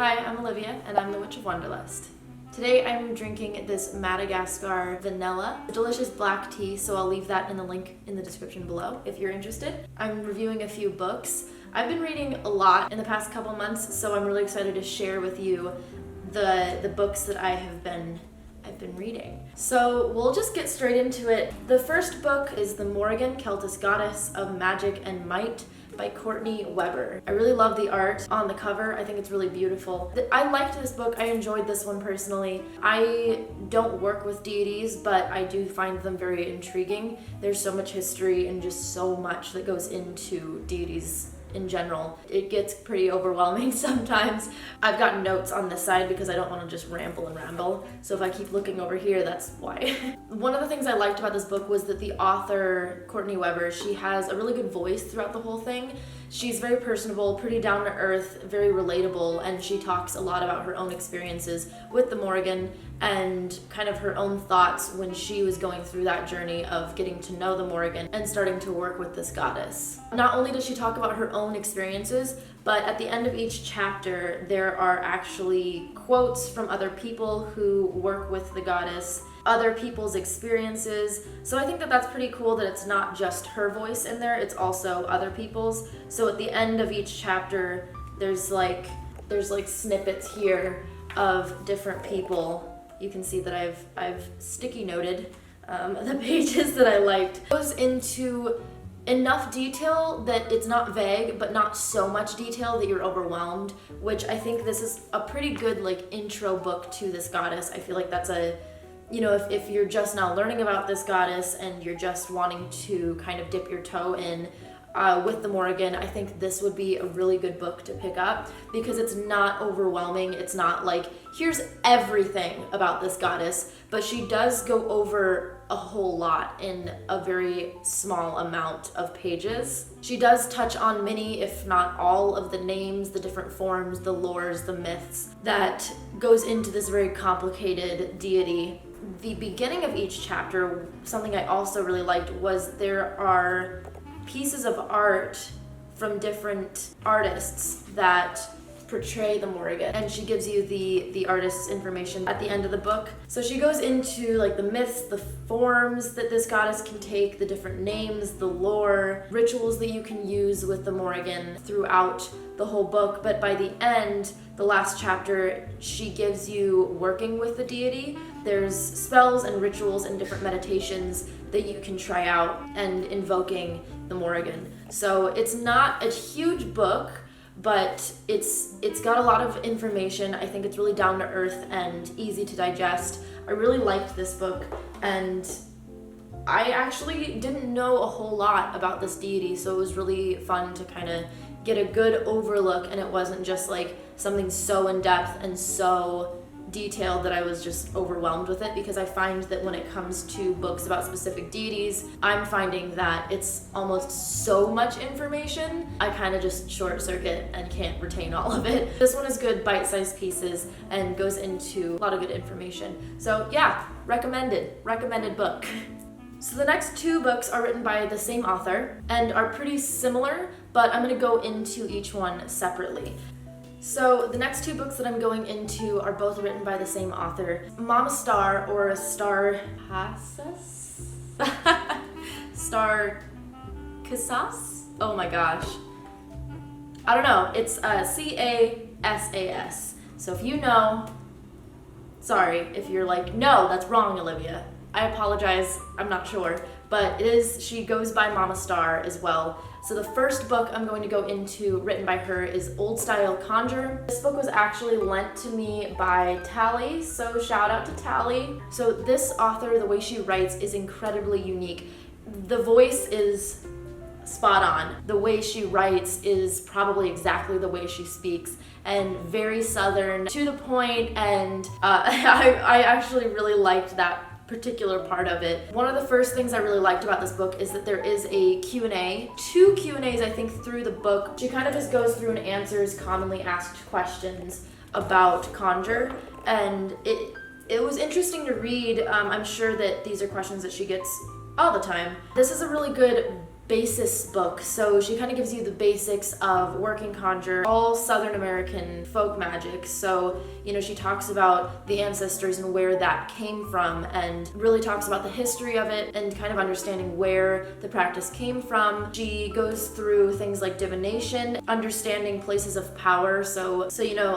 Hi, I'm Olivia, and I'm the Witch of Wonderlust. Today I'm drinking this Madagascar vanilla, a delicious black tea, so I'll leave that in the link in the description below if you're interested. I'm reviewing a few books. I've been reading a lot in the past couple months, so I'm really excited to share with you the books that I've been reading. So we'll just get straight into it. The first book is The Morrigan, Celtic Goddess of Magic and Might by Courtney Weber. I really love the art on the cover. I think it's really beautiful. I liked this book. I enjoyed this one personally. I don't work with deities, but I do find them very intriguing. There's so much history and just so much that goes into deities in general. It gets pretty overwhelming sometimes. I've got notes on this side because I don't want to just ramble and ramble. So if I keep looking over here, that's why. One of the things I liked about this book was that the author, Courtney Weber, she has a really good voice throughout the whole thing. She's very personable, pretty down to earth, very relatable, and she talks a lot about her own experiences with the Morrigan and kind of her own thoughts when she was going through that journey of getting to know the Morrigan and starting to work with this goddess. Not only does she talk about her own experiences, but at the end of each chapter, there are actually quotes from other people who work with the goddess, other people's experiences. So I think that that's pretty cool that it's not just her voice in there, it's also other people's. So at the end of each chapter, there's like snippets here of different people. You can see that I've sticky noted the pages that I liked. It goes into enough detail that it's not vague, but not so much detail that you're overwhelmed, which I think this is a pretty good intro book to this goddess. I feel like that's if you're just now learning about this goddess and you're just wanting to kind of dip your toe in with the Morrigan, I think this would be a really good book to pick up because it's not overwhelming. It's not like, here's everything about this goddess, but she does go over a whole lot in a very small amount of pages. She does touch on many, if not all, of the names, the different forms, the lores, the myths that goes into this very complicated deity. The beginning of each chapter, something I also really liked was there are pieces of art from different artists that portray the Morrigan, and she gives you the artist's information at the end of the book. So she goes into the myths, the forms that this goddess can take, the different names, the lore, rituals that you can use with the Morrigan throughout the whole book. But by the end, the last chapter, she gives you working with the deity. There's spells and rituals and different meditations that you can try out and invoking the Morrigan. So it's not a huge book, but it's got a lot of information. I think it's really down to earth and easy to digest. I really liked this book, and I actually didn't know a whole lot about this deity, so it was really fun to kind of get a good overlook, and it wasn't just something so in-depth and so detailed that I was just overwhelmed with it, because I find that when it comes to books about specific deities, I'm finding that it's almost so much information, I kind of just short circuit and can't retain all of it. This one is good bite-sized pieces and goes into a lot of good information. So yeah, recommended book. So the next two books are written by the same author and are pretty similar, but I'm gonna go into each one separately. So the next two books that I'm going into are both written by the same author. Mama Star, or Star Casas? Star Casas? Oh my gosh. I don't know. It's C-A-S-A-S. So if you know, sorry if you're like, no, that's wrong, Olivia. I apologize, I'm not sure. But she goes by Mama Star as well. So the first book I'm going to go into, written by her, is Old Style Conjure. This book was actually lent to me by Tally, so shout out to Tally. So this author, the way she writes is incredibly unique. The voice is spot on. The way she writes is probably exactly the way she speaks, and very southern, to the point, and I actually really liked that particular part of it. One of the first things I really liked about this book is that there is a Q&A. Two Q&As, I think, through the book. She kind of just goes through and answers commonly asked questions about Conjure, and it was interesting to read. I'm sure that these are questions that she gets all the time. This is a really good basis book. So she kind of gives you the basics of working conjure, all Southern American folk magic. So, she talks about the ancestors and where that came from, and really talks about the history of it and kind of understanding where the practice came from. She goes through things like divination, understanding places of power. So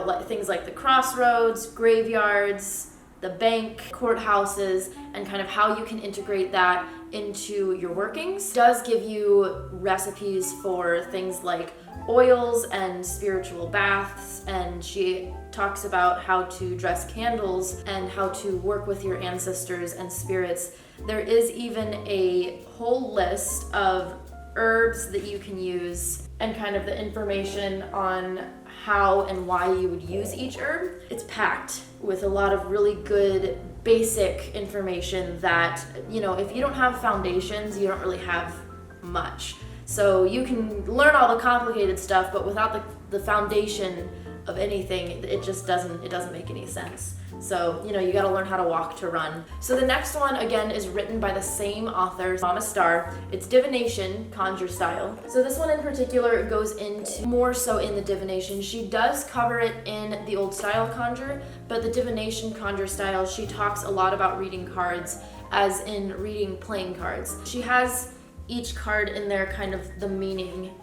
like things like the crossroads, graveyards, the bank, courthouses, and kind of how you can integrate that into your workings. Does give you recipes for things like oils and spiritual baths, and she talks about how to dress candles and how to work with your ancestors and spirits. There is even a whole list of herbs that you can use and kind of the information on how and why you would use each herb. It's packed with a lot of really good basic information that, if you don't have foundations, you don't really have much. So you can learn all the complicated stuff, but without the foundation of anything, it doesn't make any sense. So, you gotta learn how to walk to run. So the next one, again, is written by the same author, Mama Star. It's divination, conjure style. So this one in particular goes into more so in the divination. She does cover it in the old style conjure, but the divination conjure style, she talks a lot about reading cards, as in reading playing cards. She has each card in there kind of the meaning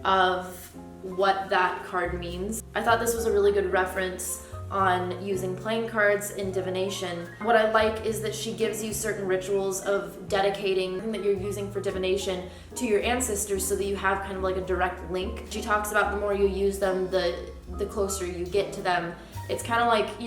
of what that card means. I thought this was a really good reference on using playing cards in divination. What I like is that she gives you certain rituals of dedicating that you're using for divination to your ancestors so that you have kind of like a direct link. She talks about the more you use them, the closer you get to them. It's kind of like,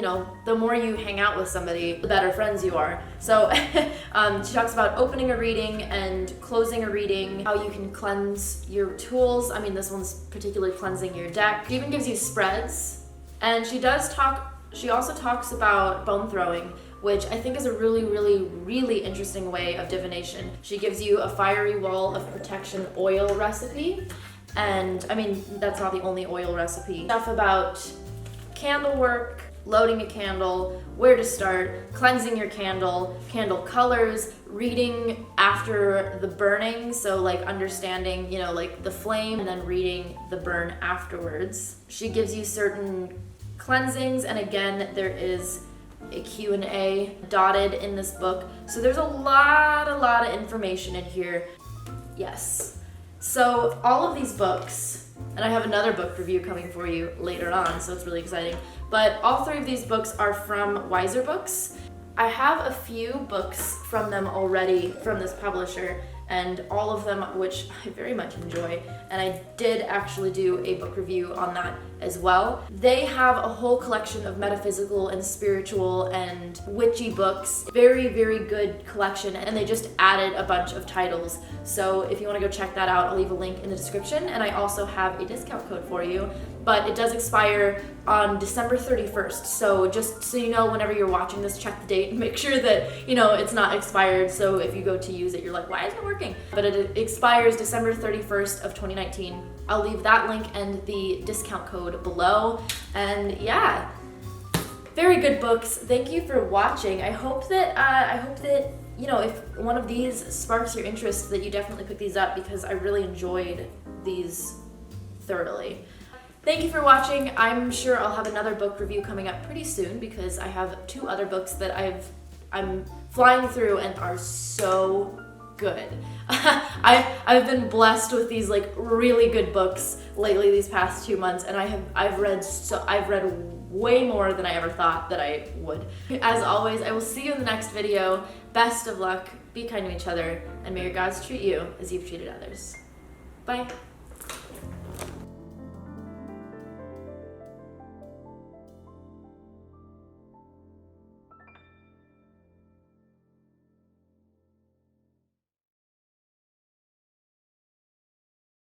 the more you hang out with somebody, the better friends you are. So she talks about opening a reading and closing a reading, how you can cleanse your tools. I mean, this one's particularly cleansing your deck. She even gives you spreads. And she also talks about bone throwing, which I think is a really, really, really interesting way of divination. She gives you a fiery wall of protection oil recipe. And I mean, that's not the only oil recipe. Stuff about candle work, loading a candle, where to start, cleansing your candle colors, reading after the burning, so like understanding, like the flame, and then reading the burn afterwards. She gives you certain cleansings, and again, there is a Q&A dotted in this book. So there's a lot of information in here. Yes. So all of these books, and I have another book review coming for you later on, so it's really exciting. But all three of these books are from Weiser Books. I have a few books from them already from this publisher, and all of them which I very much enjoy, and I did actually do a book review on that as well. They have a whole collection of metaphysical and spiritual and witchy books. Very, very good collection, and they just added a bunch of titles. So if you want to go check that out, I'll leave a link in the description, and I also have a discount code for you. But it does expire on December 31st. So just so you know, whenever you're watching this, check the date and make sure that, it's not expired. So if you go to use it, you're like, why isn't it working? But it expires December 31st of 2019. I'll leave that link and the discount code below. And yeah, very good books. Thank you for watching. I hope that, if one of these sparks your interest, that you definitely pick these up, because I really enjoyed these thoroughly. Thank you for watching. I'm sure I'll have another book review coming up pretty soon, because I have 2 other books that I'm flying through and are so good. I've been blessed with these like really good books lately these past 2 months, and I've read way more than I ever thought that I would. As always, I will see you in the next video. Best of luck, be kind to each other, and may your gods treat you as you've treated others. Bye.